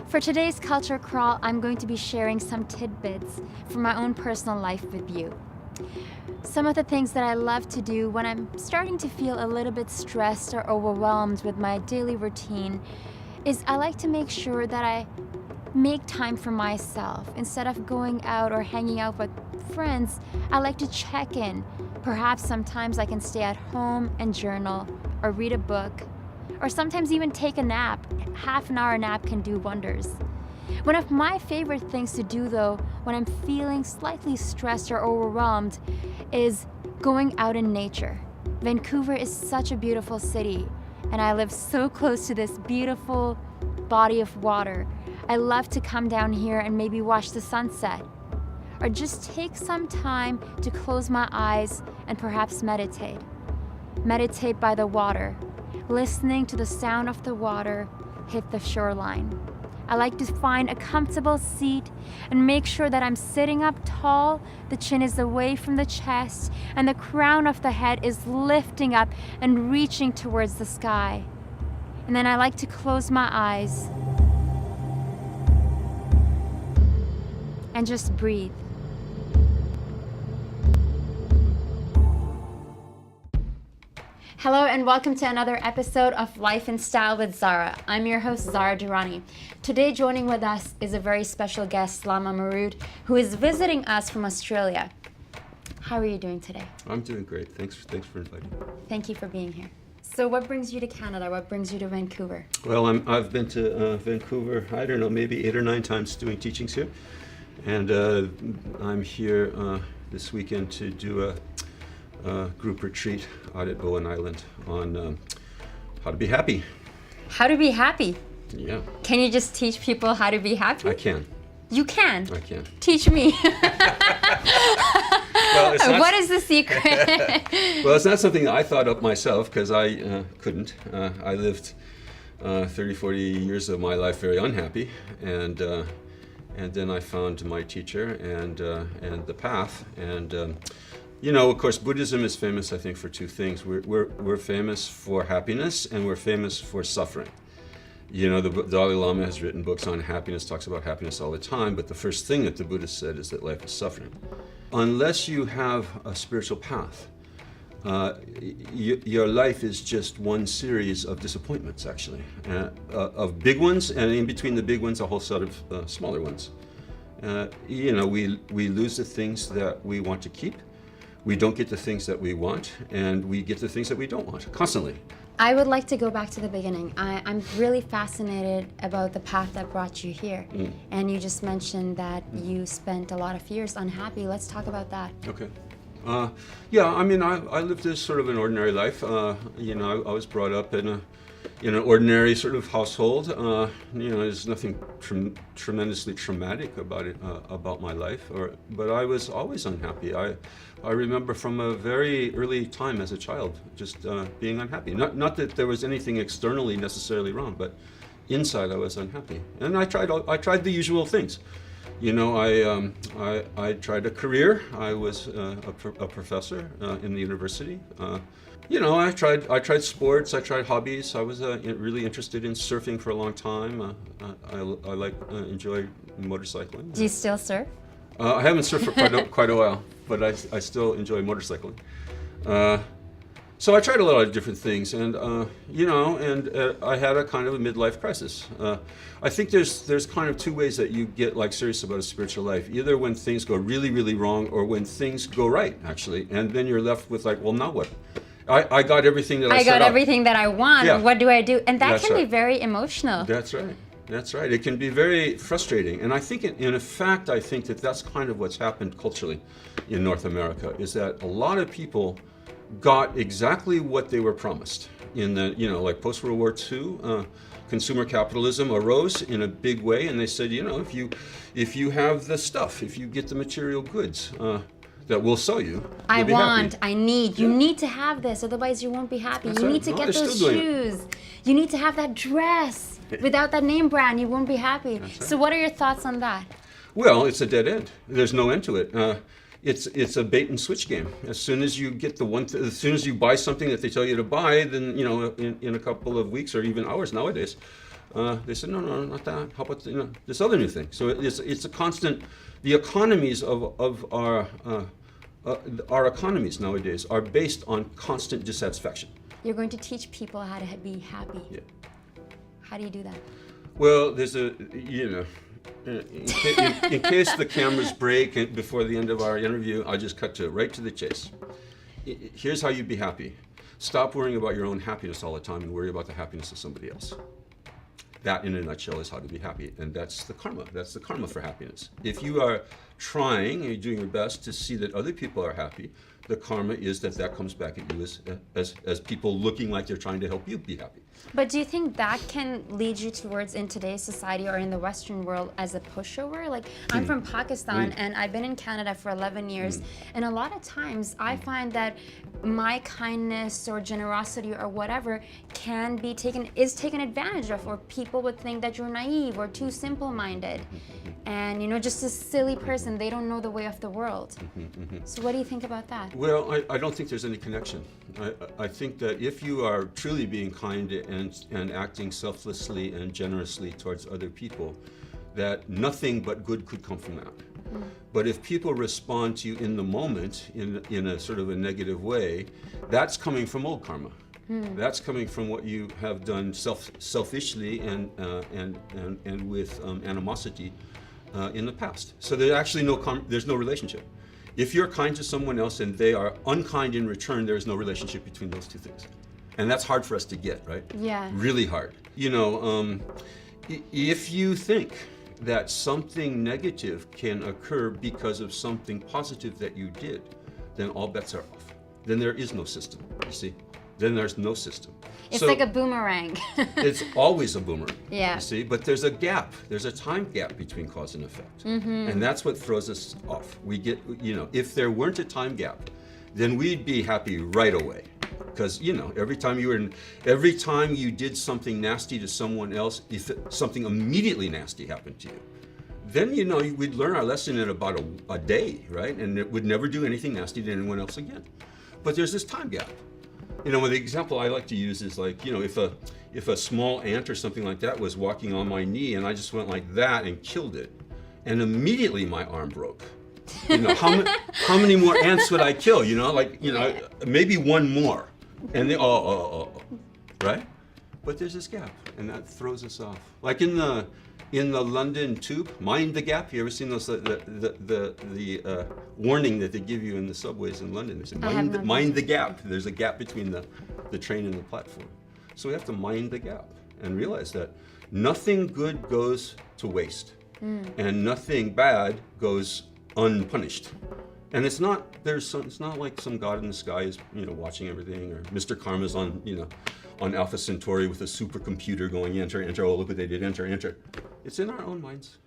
For today's Culture Crawl, I'm going to be sharing some tidbits from my own personal life with you. Some of the things that I love to do when I'm starting to feel a little bit stressed or overwhelmed with my daily routine is I like to make sure that I make time for myself. Instead of going out or hanging out with friends, I like to check in. Perhaps sometimes I can stay at home and journal or read a book, or sometimes even take a nap. Half an hour nap can do wonders. One of my favorite things to do though, when I'm feeling slightly stressed or overwhelmed, is going out in nature. Vancouver is such a beautiful city, and I live so close to this beautiful body of water. I love to come down here and maybe watch the sunset, or just take some time to close my eyes and perhaps meditate. Meditate by the water, listening to the sound of the water hit the shoreline. I like to find a comfortable seat and make sure that I'm sitting up tall, the chin is away from the chest, and the crown of the head is lifting up and reaching towards the sky. And then I like to close my eyes and just breathe. Hello and welcome to another episode of Life in Style with Zara. I'm your host, Zara Durrani. Today joining with us is a very special guest, Lama Marut, who is visiting us from Australia. How are you doing today? I'm doing great. Thanks for inviting me. Thank you for being here. So what brings you to Canada? What brings you to Vancouver? Well, I've been to Vancouver, I don't know, maybe 8 or 9 times doing teachings here. And I'm here this weekend to do a group retreat out at Bowen Island on how to be happy. How to be happy? Yeah. Can you just teach people how to be happy? I can. You can? I can. Teach me. Well, it's not, what is the secret? well, it's not something that I thought up myself because I couldn't. I lived 30, 40 years of my life very unhappy, and then I found my teacher and the path. And you know, of course, Buddhism is famous, I think, for 2 things. We're famous for happiness, and we're famous for suffering. You know, the Dalai Lama has written books on happiness, talks about happiness all the time, but the first thing that the Buddha said is that life is suffering. Unless you have a spiritual path, your life is just one series of disappointments, actually, of big ones, and in between the big ones, a whole set of smaller ones. You know, we lose the things that we want to keep. We don't get the things that we want, and we get the things that we don't want, constantly. I would like to go back to the beginning. I'm really fascinated about the path that brought you here. And you just mentioned that you spent a lot of years unhappy. Let's talk about that. Okay. Yeah, I mean, I lived this sort of an ordinary life. You know, I was brought up in an ordinary sort of household. You know, there's nothing tremendously traumatic about it, about my life. But I was always unhappy. I remember from a very early time as a child just being unhappy. Not that there was anything externally necessarily wrong, but inside I was unhappy. And I tried the usual things. You know, I tried a career. I was a professor in the university. You know, I tried sports. I tried hobbies. I was really interested in surfing for a long time. I enjoy motorcycling. Do you still surf? I haven't surfed for quite a while, but I still enjoy motorcycling. So I tried a lot of different things, and you know, and I had a kind of a midlife crisis. I think there's kind of 2 ways that you get like serious about a spiritual life. Either when things go really, really wrong, or when things go right, actually, and then you're left with like, well, now what? I got everything that I set got up. everything that I want. Yeah. What do I do? And that That's can be right. very emotional. That's right. That's right. It can be very frustrating. And I think, in fact, I think that that's kind of what's happened culturally in North America, is that a lot of people got exactly what they were promised. In the, you know, like post-World War II, consumer capitalism arose in a big way, and they said, you know, if you have the stuff, if you get the material goods, that will sell you. I want, happy. I need. You need to have this, otherwise you won't be happy. That's you right. need to No, get they're those still doing shoes. You need to have that dress. Without that name brand, you won't be happy. That's right. So what are your thoughts on that? Well, it's a dead end. There's no end to it. It's a bait and switch game. As soon as you get as soon as you buy something that they tell you to buy, then, you know, in a couple of weeks or even hours nowadays, They said, no, no, not that. How about this other new thing? So it's a constant. The economies of our economies nowadays are based on constant dissatisfaction. You're going to teach people how to be happy. Yeah. How do you do that? Well, there's in case the cameras break before the end of our interview, I'll just cut right to the chase. Here's how you be happy. Stop worrying about your own happiness all the time and worry about the happiness of somebody else. That, in a nutshell, is how to be happy, and that's the karma. That's the karma for happiness. If you are trying and you're doing your best to see that other people are happy, the karma is that comes back at you as people looking like they're trying to help you be happy. But do you think that can lead you towards, in today's society or in the Western world, as a pushover? Like, I'm from Pakistan and I've been in Canada for 11 years, and a lot of times I find that my kindness or generosity or whatever is taken advantage of, or people would think that you're naive or too simple-minded, and just a silly person. They don't know the way of the world. So what do you think about that? Well, I don't think there's any connection. I think that if you are truly being kind and acting selflessly and generously towards other people, that nothing but good could come from that. But if people respond to you in the moment in a sort of a negative way, that's coming from old karma. That's coming from what you have done selfishly and with animosity in the past. So there's actually there's no relationship. If you're kind to someone else and they are unkind in return, there is no relationship between those two things. And that's hard for us to get, right? Yeah. Really hard. If you think that something negative can occur because of something positive that you did, then all bets are off. Then there is no system, you see? Then there's no system. It's like a boomerang. It's always a boomerang, yeah. you see? But there's a gap. There's a time gap between cause and effect. And that's what throws us off. We get, if there weren't a time gap, then we'd be happy right away. Because, every time you did something nasty to someone else, if something immediately nasty happened to you, then, we'd learn our lesson in about a day, right? And it would never do anything nasty to anyone else again. But there's this time gap. The example I like to use is like, if a small ant or something like that was walking on my knee and I just went like that and killed it, and immediately my arm broke. How many more ants would I kill? Maybe one more, and right? But there's this gap, and that throws us off. Like in the London tube, mind the gap. You ever seen those the warning that they give you in the subways in London? They say mind the gap. There's a gap between the train and the platform. So we have to mind the gap and realize that nothing good goes to waste, and nothing bad goes unpunished. And it's not like some God in the sky is watching everything, or Mr. Karma's on Alpha Centauri with a supercomputer going enter, oh look what they did, enter. It's in our own minds.